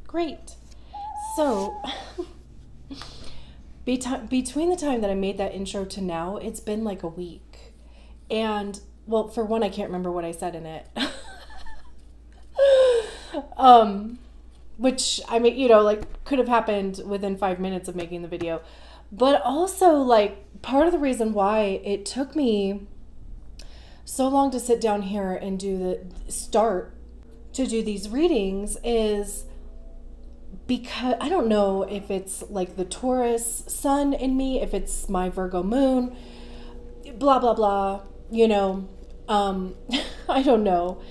Great. So, between the time that I made that intro to now, it's been like a week. And, well, for one, I can't remember what I said in it. Which, I mean, like, could have happened within 5 minutes of making the video. But also, like, part of the reason why it took me so long to sit down here and do these readings is because I don't know if it's like the Taurus sun in me, if it's my Virgo moon, blah, blah, blah, I don't know.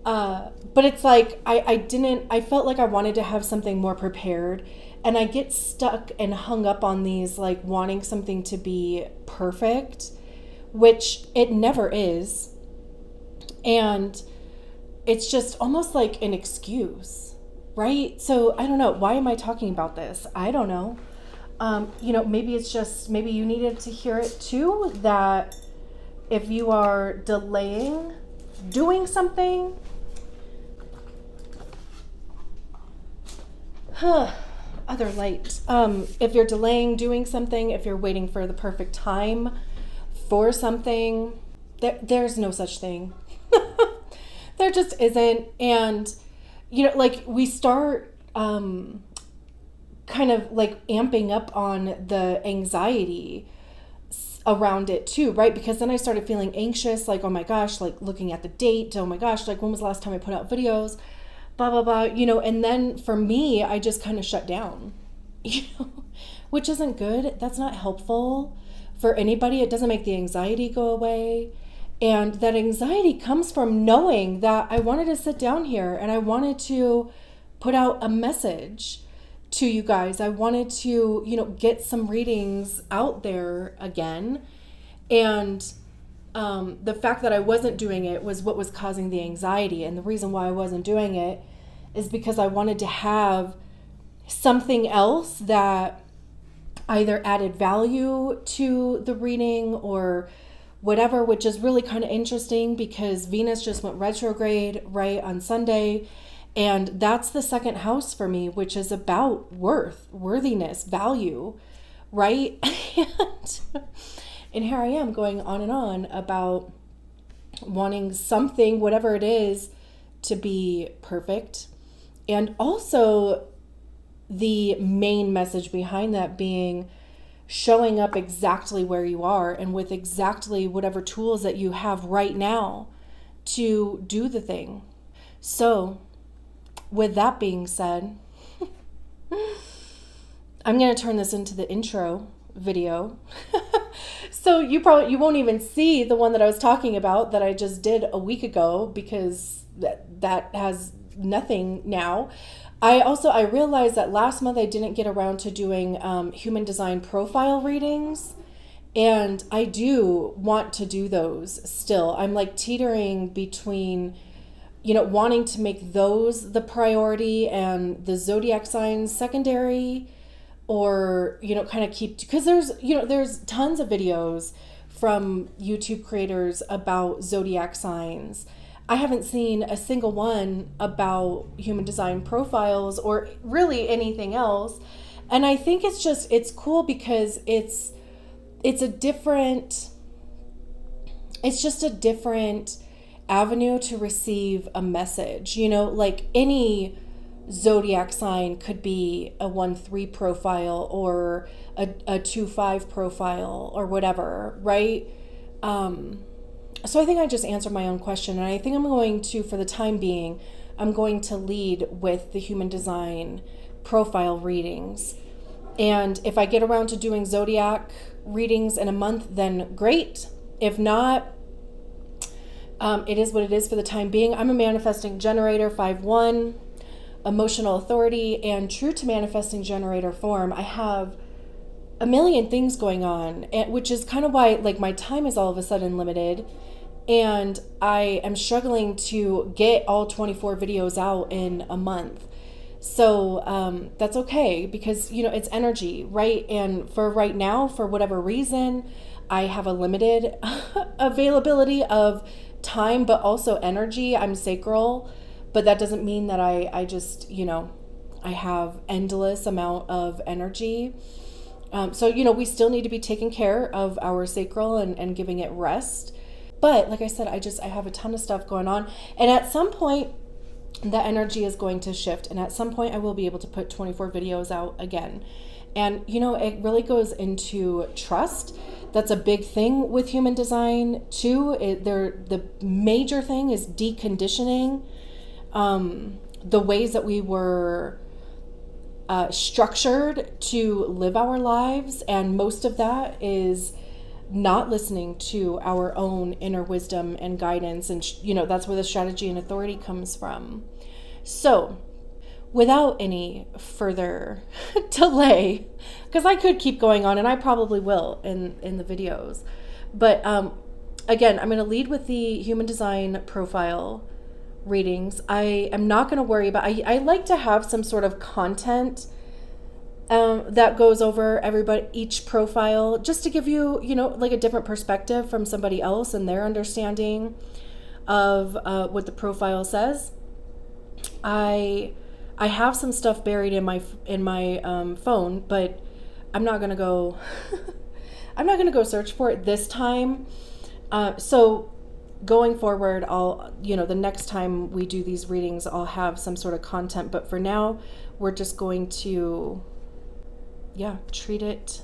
But it's like, I felt like I wanted to have something more prepared, and I get stuck and hung up on these, like, wanting something to be perfect, which it never is. And it's just almost like an excuse, right? So I don't know. Why am I talking about this? I don't know. Maybe you needed to hear it too, that if you are delaying doing something, other light. If you're delaying doing something, if you're waiting for the perfect time for something, there's no such thing. There just isn't. And, like, we start kind of like amping up on the anxiety around it too, right? Because then I started feeling anxious, like, oh my gosh, like looking at the date, oh my gosh, like when was the last time I put out videos, blah, blah, blah, and then for me, I just kind of shut down, which isn't good. That's not helpful for anybody. It doesn't make the anxiety go away. And that anxiety comes from knowing that I wanted to sit down here and I wanted to put out a message to you guys. I wanted to, get some readings out there again. And the fact that I wasn't doing it was what was causing the anxiety. And the reason why I wasn't doing it is because I wanted to have something else that either added value to the reading or whatever, which is really kind of interesting because Venus just went retrograde right on Sunday. And that's the second house for me, which is about worthiness, value, right? And here I am going on and on about wanting something, whatever it is, to be perfect. And also the main message behind that being showing up exactly where you are and with exactly whatever tools that you have right now to do the thing. So with that being said, I'm going to turn this into the intro video. So you won't even see the one that I was talking about that I just did a week ago because that has nothing now. I realized that last month I didn't get around to doing human design profile readings, and I do want to do those still. I'm like teetering between, wanting to make those the priority and the zodiac signs secondary, or, kind of keep, because there's tons of videos from YouTube creators about zodiac signs. I haven't seen a single one about human design profiles or really anything else. And I think it's cool because it's just a different avenue to receive a message, like any zodiac sign could be a 1-3 profile or a 2-5 profile or whatever, right? So I think I just answered my own question, and I think I'm going to, for the time being, I'm going to lead with the human design profile readings. And if I get around to doing zodiac readings in a month, then great. If not, it is what it is for the time being. I'm a manifesting generator, 5-1, emotional authority, and true to manifesting generator form. I have a million things going on, which is kind of why, like, my time is all of a sudden limited, and I am struggling to get all 24 videos out in a month. So that's okay because, it's energy, right? And for right now, for whatever reason, I have a limited availability of time, but also energy. I'm sacral, but that doesn't mean that I just, I I have endless amount of energy. So, we still need to be taking care of our sacral and giving it rest. But like I said, I have a ton of stuff going on. And at some point, the energy is going to shift. And at some point, I will be able to put 24 videos out again. And, it really goes into trust. That's a big thing with human design, too. The major thing is deconditioning the ways that we were structured to live our lives. And most of that is not listening to our own inner wisdom and guidance. And, that's where the strategy and authority comes from. So without any further delay, because I could keep going on, and I probably will in the videos. But again, I'm going to lead with the human design profile readings. I am not going to worry about, I like to have some sort of content that goes over each profile, just to give you, like a different perspective from somebody else and their understanding of what the profile says. I have some stuff buried in my phone, but I'm not gonna go. I'm not gonna go search for it this time. So going forward, I'll the next time we do these readings, I'll have some sort of content. But for now, we're just going to treat it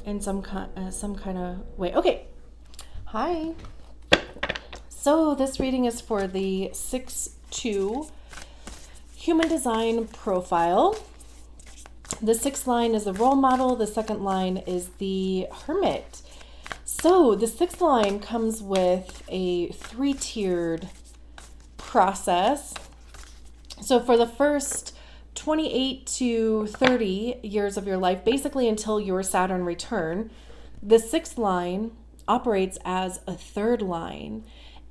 in some kind of way. Okay. Hi. So this reading is for the 6-2 human design profile. The 6th line is the role model. The 2nd line is the hermit. So the 6th line comes with a 3-tiered process. So for the first 28 to 30 years of your life, basically until your Saturn return, the 6th line operates as a 3rd line.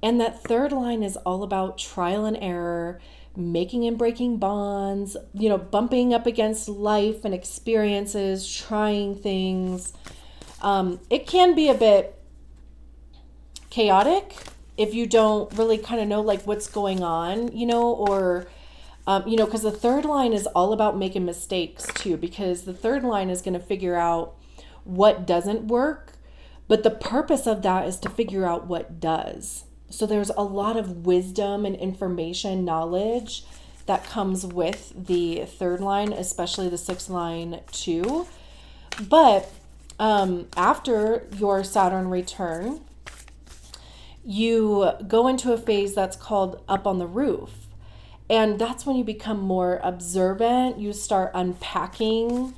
And that 3rd line is all about trial and error, making and breaking bonds, bumping up against life and experiences, trying things. It can be a bit chaotic if you don't really kind of know like what's going on, or because the 3rd line is all about making mistakes too, because the 3rd line is going to figure out what doesn't work, but the purpose of that is to figure out what does. So there's a lot of wisdom and information, knowledge that comes with the 3rd line, especially the 6th line too. But after your Saturn return, you go into a phase that's called up on the roof. And that's when you become more observant. You start unpacking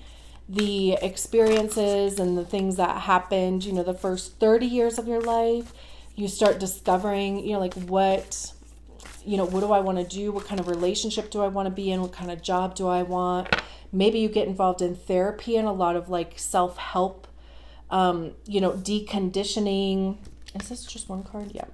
the experiences and the things that happened, the first 30 years of your life. You start discovering, like what do I want to do? What kind of relationship do I want to be in? What kind of job do I want? Maybe you get involved in therapy and a lot of like self-help, deconditioning. Is this just one card? Yeah.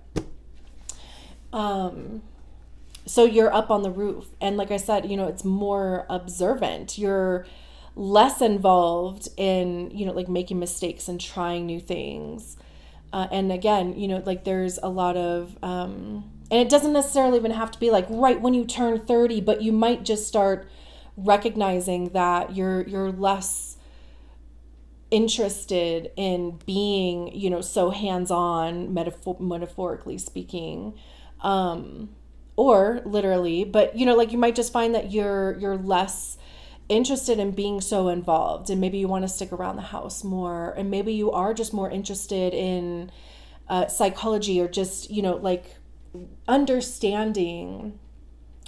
So you're up on the roof. And like I said, it's more observant. You're less involved in, like making mistakes and trying new things. And again, like there's a lot of, and it doesn't necessarily even have to be like right when you turn 30, but you might just start recognizing that you're less interested in being, so hands-on, metaphorically speaking, or literally, but like you might just find that you're less interested in being so involved, and maybe you want to stick around the house more, and maybe you are just more interested in psychology, or just like understanding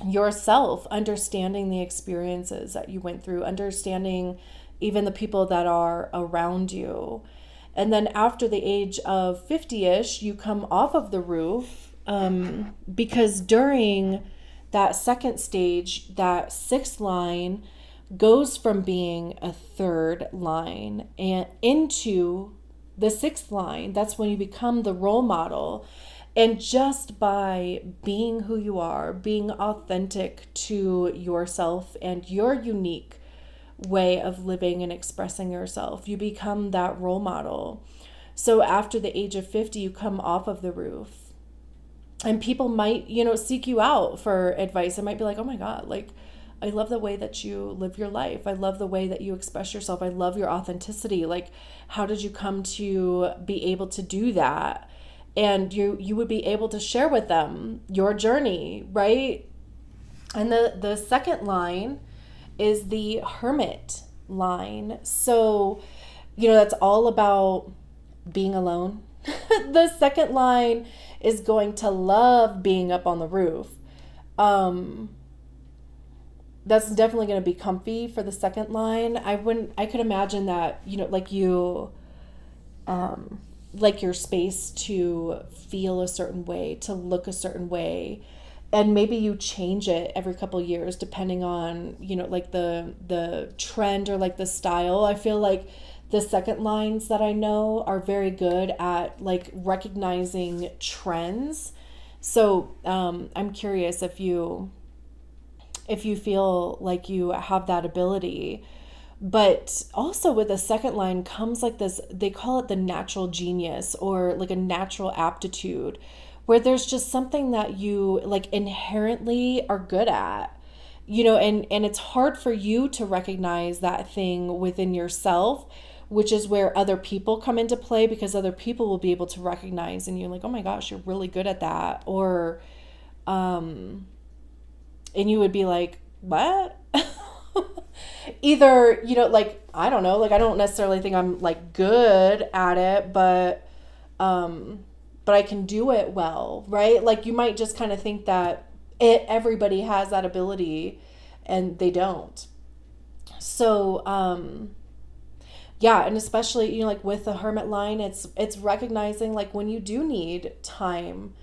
yourself, understanding the experiences that you went through, understanding even the people that are around you. And then after the age of 50-ish, you come off of the roof, because during that 2nd stage, that 6th line goes from being a 3rd line and into the 6th line. That's when you become the role model. And just by being who you are, being authentic to yourself and your unique way of living and expressing yourself, you become that role model. So after the age of 50, you come off of the roof. And people might, seek you out for advice. It might be like, oh my God, like, I love the way that you live your life. I love the way that you express yourself. I love your authenticity. Like, how did you come to be able to do that? And you would be able to share with them your journey, right? And the second line is the hermit line. So, that's all about being alone. The second line is going to love being up on the roof. That's definitely going to be comfy for the second line. I could imagine that, like your space to feel a certain way, to look a certain way. And maybe you change it every couple of years depending on, like the trend or like the style. I feel like the second lines that I know are very good at like recognizing trends. So I'm curious if you feel like you have that ability. But also with the second line comes like this, they call it the natural genius or like a natural aptitude, where there's just something that you like inherently are good at, and it's hard for you to recognize that thing within yourself, which is where other people come into play, because other people will be able to recognize and you're like, oh my gosh, you're really good at that. Or, and you would be like, what? Either, like, I don't know, like, I don't necessarily think I'm like good at it, but I can do it well, right? Like you might just kind of think that everybody has that ability and they don't. So, yeah. And especially, like with the hermit line, it's recognizing like when you do need time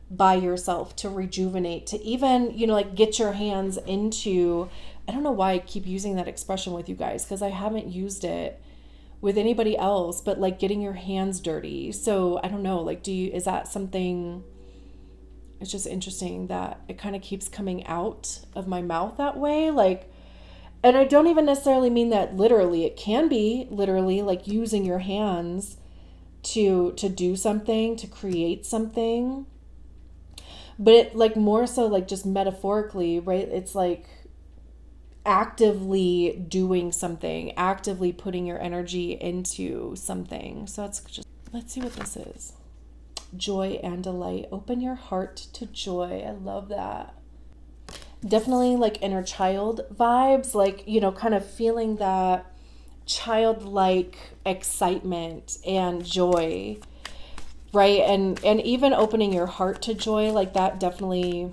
by yourself to rejuvenate, to even, like get your hands into, I don't know why I keep using that expression with you guys, because I haven't used it with anybody else, but like getting your hands dirty. So I don't know, like, is that something, it's just interesting that it kind of keeps coming out of my mouth that way. Like, and I don't even necessarily mean that literally. It can be literally like using your hands to do something, to create something. But it like more so like just metaphorically, right? It's like actively doing something, actively putting your energy into something. So it's just, let's see what this is. Joy and delight. Open your heart to joy. I love that. Definitely like inner child vibes, like, kind of feeling that childlike excitement and joy, right? And even opening your heart to joy, like that definitely,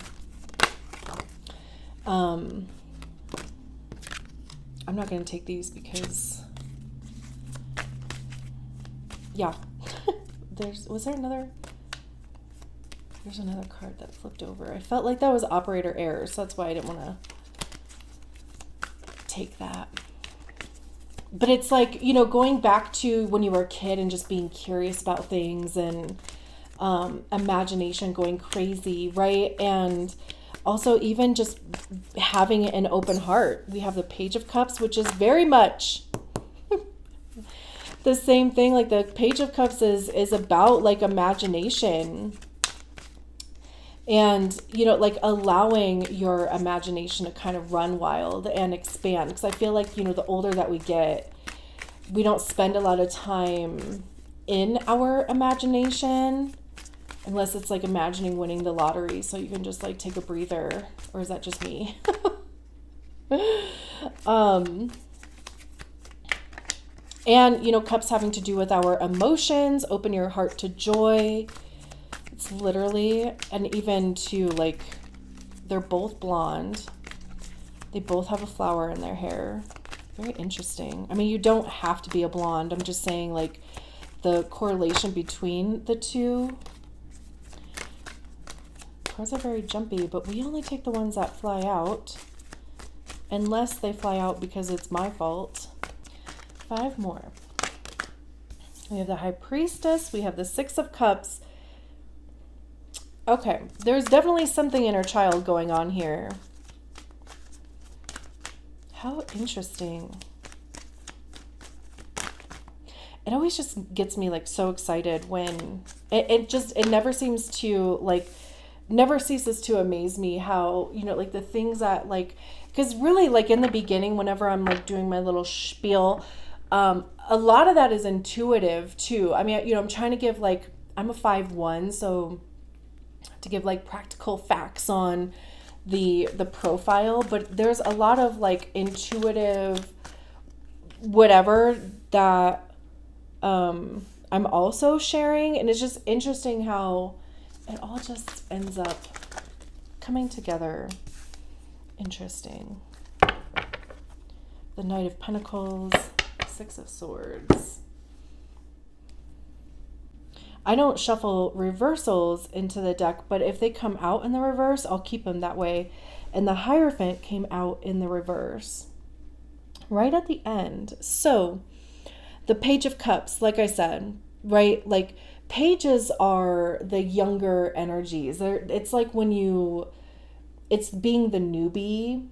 I'm not going to take these because, yeah, there's another card that flipped over. I felt like that was operator error, so that's why I didn't want to take that. But it's like, going back to when you were a kid and just being curious about things and imagination going crazy, right? And also even just having an open heart. We have the Page of Cups, which is very much the same thing. Like the Page of Cups is about like imagination and, like allowing your imagination to kind of run wild and expand. Because I feel like, the older that we get, we don't spend a lot of time in our imagination unless it's like imagining winning the lottery. So you can just like take a breather. Or is that just me? And, cups having to do with our emotions. Open your heart to joy. It's literally, and even to like, they're both blonde. They both have a flower in their hair. Very interesting. I mean, you don't have to be a blonde. I'm just saying like the correlation between the two. Cards are very jumpy, but we only take the ones that fly out. Unless they fly out because it's my fault. 5 more. We have the High Priestess. We have the 6 of Cups. Okay, there's definitely something inner child going on here. How interesting. It always just gets me like so excited when it never seems to like never ceases to amaze me how, like the things that like, because really like in the beginning, whenever I'm like doing my little spiel, a lot of that is intuitive too. I mean, I'm trying to give like, I'm a 5/1, so to give like practical facts on the profile, but there's a lot of like intuitive whatever that I'm also sharing, and it's just interesting how it all just ends up coming together. Interesting. The Knight of Pentacles, Six of Swords. I don't shuffle reversals into the deck, but if they come out in the reverse, I'll keep them that way. And the Hierophant came out in the reverse right at the end. So the Page of Cups, like I said, right? Like pages are the younger energies. It's like it's being the newbie,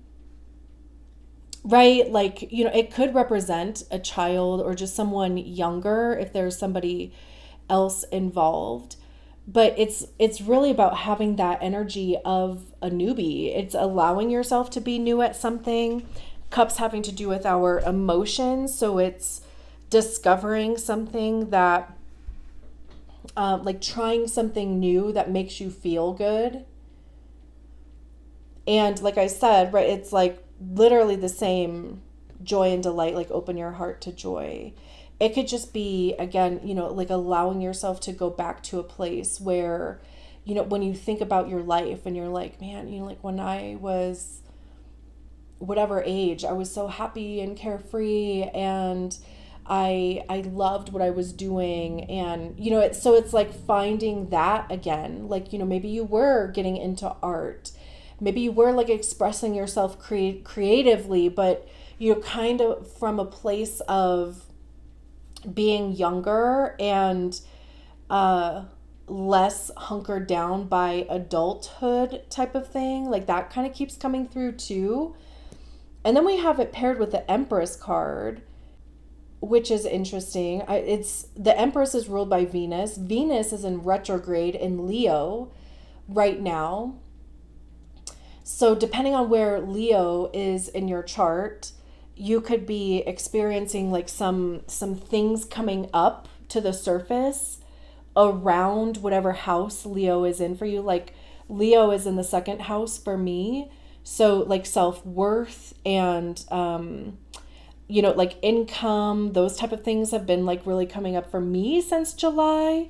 right? Like, it could represent a child or just someone younger if there's somebody else involved, but it's really about having that energy of a newbie. It's allowing yourself to be new at something. Cups having to do with our emotions, so it's discovering something that like trying something new that makes you feel good. And like I said, right, it's like literally the same joy and delight, like open your heart to joy. It could just be, again, like allowing yourself to go back to a place where, when you think about your life and you're like, man, like when I was whatever age, I was so happy and carefree and I loved what I was doing. And, so it's like finding that again, like, maybe you were getting into art. Maybe you were like expressing yourself creatively, but kind of from a place of being younger and less hunkered down by adulthood type of thing. Like that kind of keeps coming through too. And then we have it paired with the Empress card, which is interesting. It's the Empress is ruled by Venus. Venus is in retrograde in Leo right now. So depending on where Leo is in your chart, you could be experiencing like some things coming up to the surface around whatever house Leo is in for you. Like Leo is in the second house for me. So like self-worth and, like income, those type of things have been like really coming up for me since July.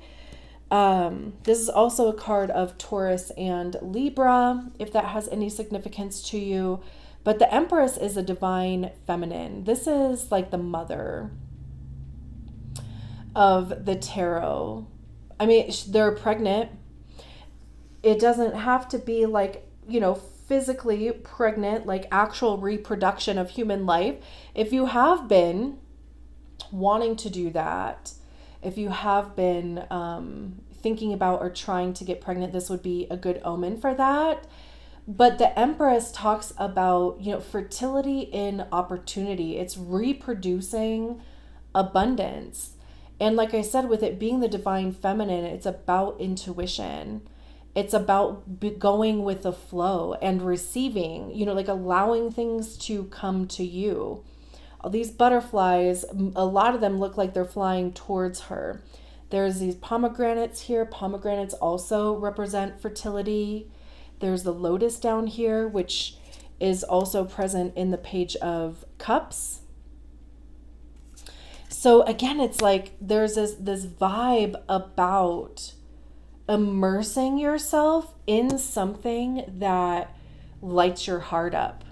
This is also a card of Taurus and Libra, if that has any significance to you. But the Empress is a divine feminine. This is like the mother of the tarot. I mean, they're pregnant. It doesn't have to be like, physically pregnant, like actual reproduction of human life. If you have been wanting to do that, if you have been thinking about or trying to get pregnant, this would be a good omen for that. But the Empress talks about, fertility in opportunity. It's reproducing abundance. And like I said, with it being the divine feminine, it's about intuition. It's about going with the flow and receiving, like allowing things to come to you. All these butterflies, a lot of them look like they're flying towards her. There's these pomegranates here. Pomegranates also represent fertility. There's the lotus down here, which is also present in the Page of Cups. So again, it's like there's this vibe about immersing yourself in something that lights your heart up.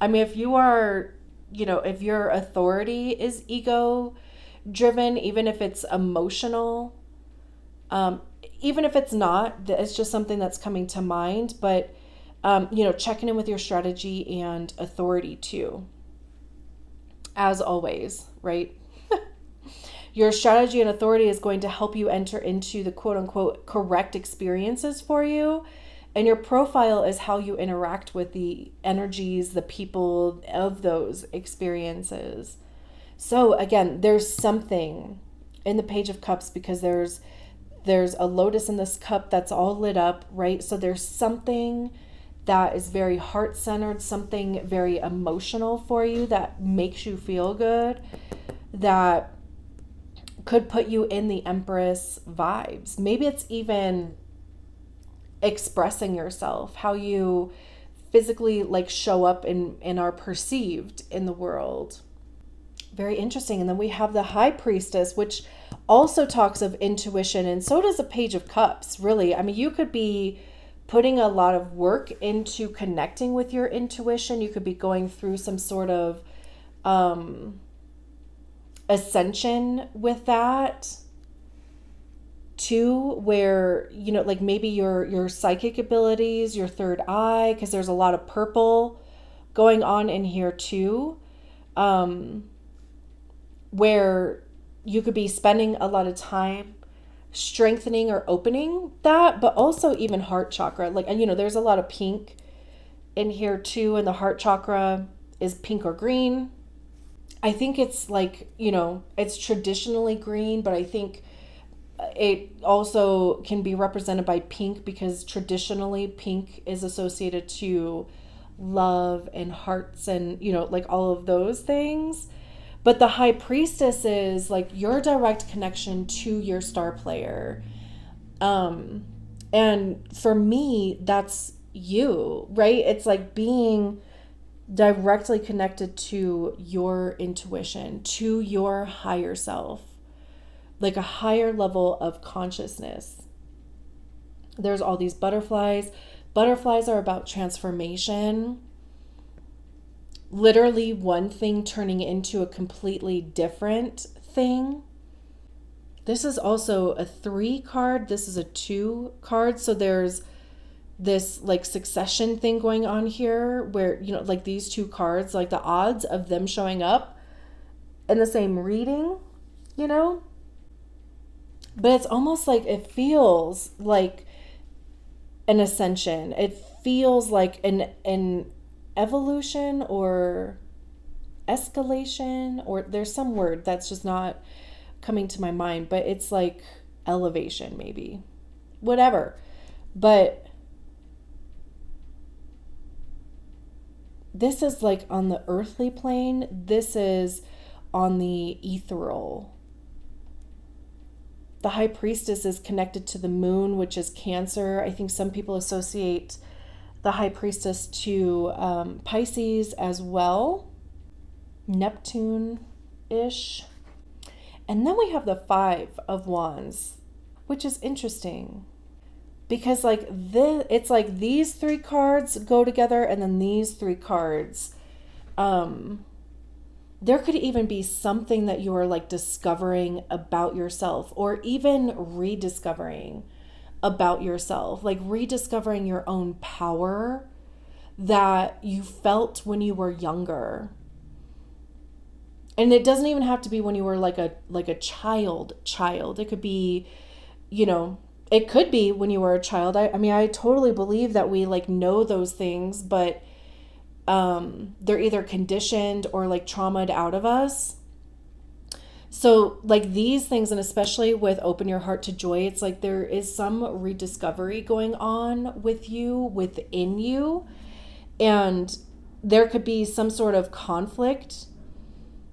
I mean, if you are, if your authority is ego driven, even if it's emotional, even if it's not, it's just something that's coming to mind. But, checking in with your strategy and authority too, as always, right? Your strategy and authority is going to help you enter into the quote unquote correct experiences for you. And your profile is how you interact with the energies, the people of those experiences. So again, there's something in the Page of Cups because there's there's a lotus in this cup that's all lit up, right? So there's something that is very heart-centered, something very emotional for you that makes you feel good, that could put you in the Empress vibes. Maybe it's even expressing yourself, how you physically like show up and are perceived in the world. Very interesting. And then we have the High Priestess, which also talks of intuition, and so does the Page of Cups, really. I mean, you could be putting a lot of work into connecting with your intuition. You could be going through some sort of ascension with that too, where, you know, like maybe your psychic abilities, your third eye, because there's a lot of purple going on in here too, where you could be spending a lot of time strengthening or opening that, but also even heart chakra. Like, and you know, there's a lot of pink in here too, and the heart chakra is pink or green. I think it's like, you know, it's traditionally green, but I think it also can be represented by pink because traditionally pink is associated to love and hearts and, you know, like all of those things. But the High Priestess is like your direct connection to your star player. And for me, that's you, right? It's like being directly connected to your intuition, to your higher self, like a higher level of consciousness. There's all these butterflies. Butterflies are about transformation. Literally one thing turning into a completely different thing. This is also a 3 card. This is a 2 card. So there's this like succession thing going on here where, you know, like these 2 cards, like the odds of them showing up in the same reading, you know? But it's almost like it feels like an ascension. It feels like an evolution or escalation, or there's some word that's just not coming to my mind, but it's like elevation, maybe, whatever. But this is like on the earthly plane, this is on the ethereal. The High Priestess is connected to the moon, which is Cancer. I think some people associate the High Priestess to Pisces as well, Neptune-ish. And then we have the 5 of Wands, which is interesting because like it's like these 3 cards go together, and then these 3 cards. There could even be something that you are like discovering about yourself, or even rediscovering about yourself, like rediscovering your own power that you felt when you were younger. And it doesn't even have to be when you were like a child. It could be, you know, it could be when you were a child. I mean, I totally believe that we like know those things, but they're either conditioned or like traumaed out of us. So like these things, and especially with Open Your Heart to Joy, it's like there is some rediscovery going on with you, within you. And there could be some sort of conflict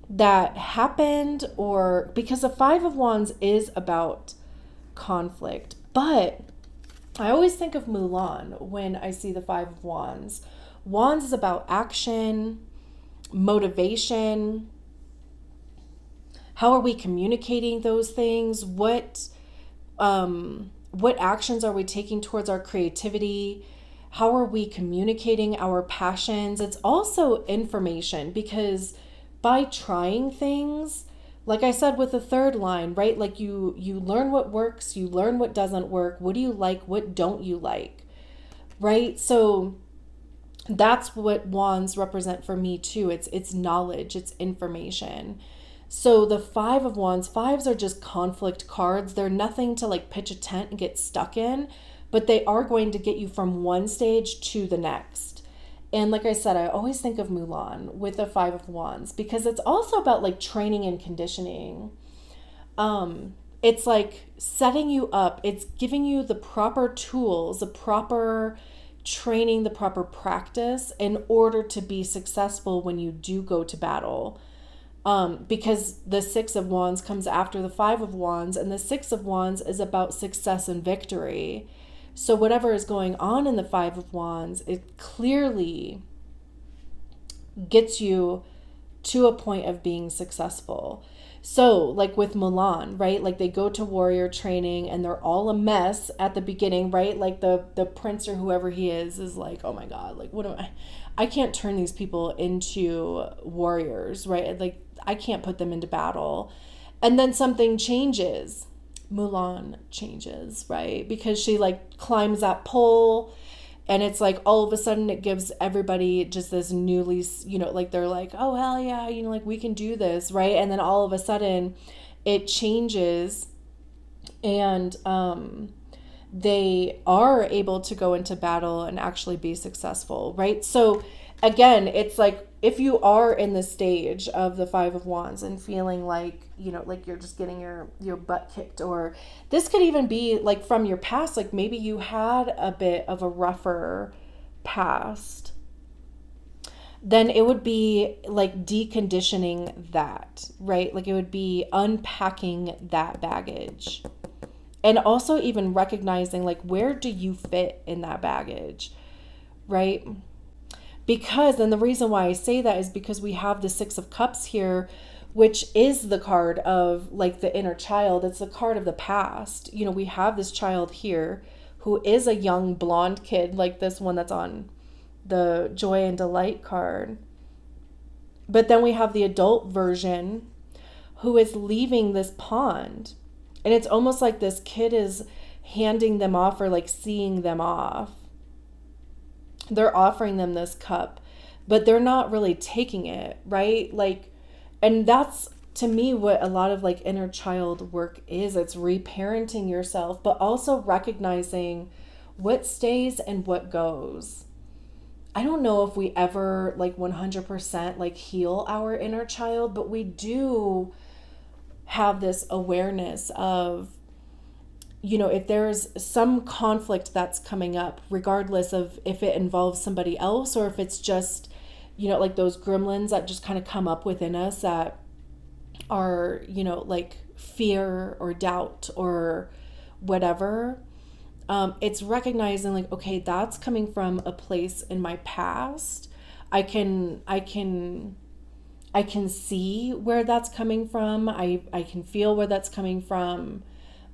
that happened, or because the 5 of Wands is about conflict. But I always think of Mulan when I see the 5 of Wands. Wands is about action, motivation. How are we communicating those things? What actions are we taking towards our creativity? How are we communicating our passions? It's also information, because by trying things, like I said with the 3rd line, right? Like you learn what works, you learn what doesn't work. What do you like? What don't you like? Right? So that's what Wands represent for me too. It's knowledge, it's information. So the 5 of Wands, 5s are just conflict cards. They're nothing to like pitch a tent and get stuck in, but they are going to get you from one stage to the next. And like I said, I always think of Mulan with the 5 of Wands, because it's also about like training and conditioning. it's like setting you up. It's giving you the proper tools, the proper training, the proper practice in order to be successful when you do go to battle. Because the Six of Wands comes after the Five of Wands, and the Six of Wands is about success and victory. So whatever is going on in the Five of Wands, it clearly gets you to a point of being successful. So like with Mulan, right? Like they go to warrior training and they're all a mess at the beginning, right? Like the prince or whoever he is like, oh my God, like what am I can't turn these people into warriors, right? Like I can't put them into battle. And then something changes. Mulan changes, right? Because she like climbs that pole, and it's like all of a sudden it gives everybody just this newly, like they're like, oh, hell yeah, like we can do this, right? And then all of a sudden it changes, and they are able to go into battle and actually be successful, right? So again, it's like if you are in the stage of the Five of Wands and feeling like, like you're just getting your butt kicked, or this could even be like from your past, like maybe you had a bit of a rougher past, then it would be like deconditioning that, right? Like it would be unpacking that baggage. And also even recognizing like, where do you fit in that baggage, right? Because, and the reason why I say that is because we have the Six of Cups here, which is the card of like the inner child. It's the card of the past. We have this child here who is a young blonde kid, like this one that's on the Joy and Delight card. But then we have the adult version who is leaving this pond. And it's almost like this kid is handing them off, or like seeing them off. They're offering them this cup, but they're not really taking it, right? Like, and that's to me what a lot of like inner child work is. It's reparenting yourself, but also recognizing what stays and what goes. I don't know if we ever like 100% like heal our inner child, but we do have this awareness of, if there's some conflict that's coming up, regardless of if it involves somebody else or if it's just, like those gremlins that just kind of come up within us that are, like fear or doubt or whatever. It's recognizing like, okay, that's coming from a place in my past. I can see where that's coming from. I can feel where that's coming from.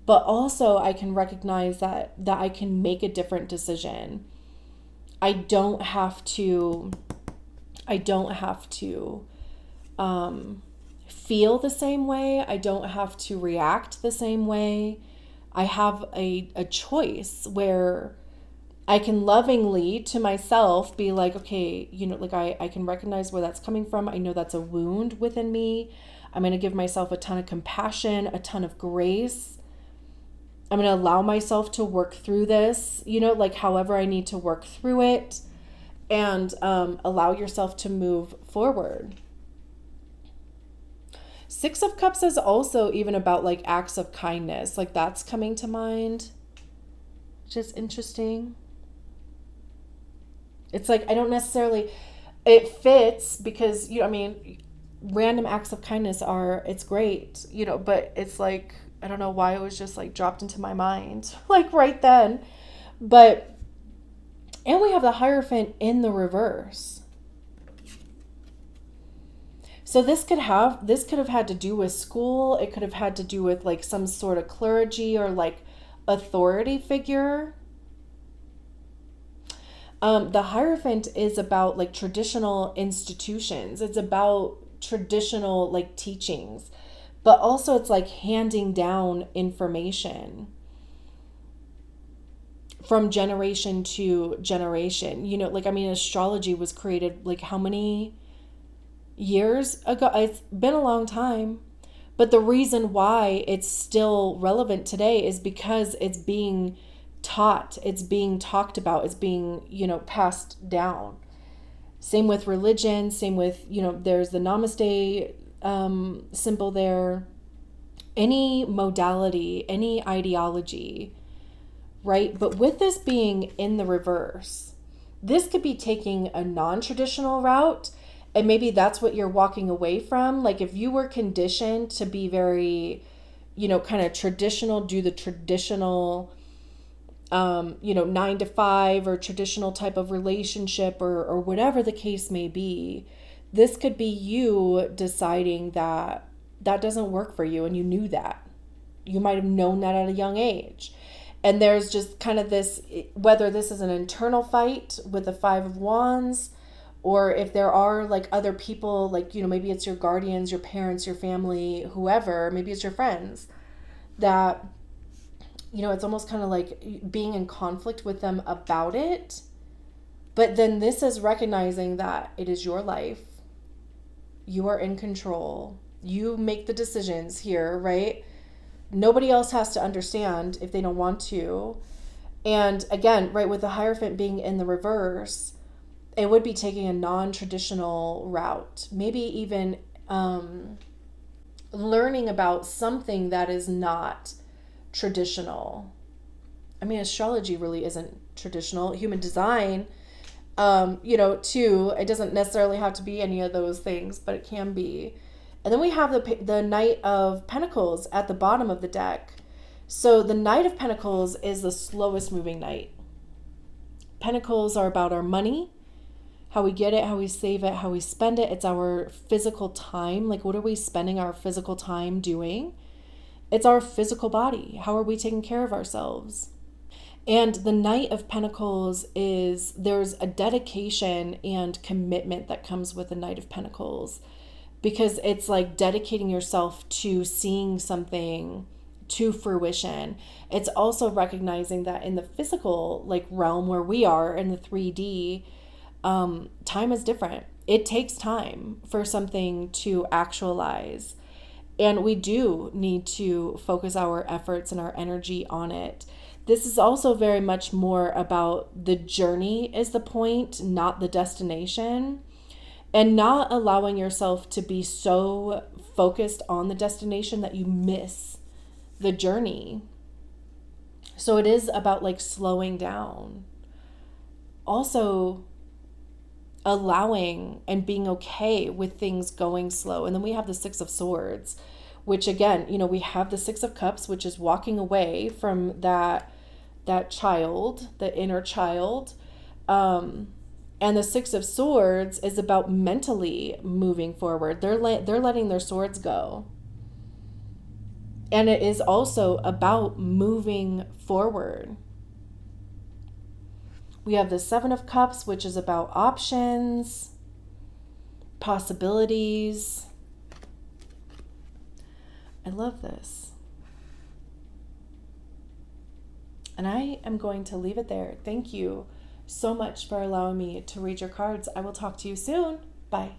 But also I can recognize that I can make a different decision. I don't have to feel the same way. I don't have to react the same way. I have a choice where I can lovingly to myself be like, okay, like I can recognize where that's coming from. I know that's a wound within me. I'm going to give myself a ton of compassion, a ton of grace. I'm going to allow myself to work through this, like however I need to work through it, and allow yourself to move forward. Six of Cups is also even about like acts of kindness. Like that's coming to mind, which is interesting. It's like, I don't necessarily, it fits because, random acts of kindness it's great, but it's like, I don't know why it was just like dropped into my mind, like right then. But, and we have the Hierophant in the reverse. So this could have had to do with school. It could have had to do with like some sort of clergy or like authority figure. The Hierophant is about like traditional institutions. It's about traditional like teachings. But also it's like handing down information from generation to generation. Astrology was created like how many years ago? It's been a long time. But the reason why it's still relevant today is because it's being taught, it's being talked about, it's being, passed down. Same with religion, same with, there's the Namaste symbol there. any modality, any ideology, right? But with this being in the reverse, this could be taking a non-traditional route, and maybe that's what you're walking away from. Like if you were conditioned to be very, kind of traditional, do the traditional, 9 to 5 or traditional type of relationship or whatever the case may be, this could be you deciding that that doesn't work for you, and you knew that. You might have known that at a young age. And there's just kind of this, whether this is an internal fight with the 5 of Wands, or if there are like other people, like, maybe it's your guardians, your parents, your family, whoever, maybe it's your friends, that, it's almost kind of like being in conflict with them about it. But then this is recognizing that it is your life. You are in control. You make the decisions here, right? Nobody else has to understand if they don't want to. And again, right, with the Hierophant being in the reverse, it would be taking a non-traditional route. Maybe even learning about something that is not traditional. I mean, astrology really isn't traditional. Human design, too, it doesn't necessarily have to be any of those things, but it can be. And then we have the Knight of Pentacles at the bottom of the deck. So the Knight of Pentacles is the slowest moving knight. Pentacles are about our money, how we get it, how we save it, how we spend it. It's our physical time. Like, what are we spending our physical time doing? It's our physical body. How are we taking care of ourselves? And the Knight of Pentacles there's a dedication and commitment that comes with the Knight of Pentacles, because it's like dedicating yourself to seeing something to fruition. It's also recognizing that in the physical realm where we are in the 3D, time is different. It takes time for something to actualize. And we do need to focus our efforts and our energy on it. This is also very much more about the journey is the point, not the destination. And not allowing yourself to be so focused on the destination that you miss the journey. So it is about slowing down. Also allowing and being okay with things going slow. And then we have the 6 of Swords, which again, we have the 6 of Cups, which is walking away from that child, the inner child. And the 6 of Swords is about mentally moving forward. They're letting their swords go. And it is also about moving forward. We have the 7 of Cups, which is about options, possibilities. I love this. And I am going to leave it there. Thank you so much for allowing me to read your cards. I will talk to you soon. Bye.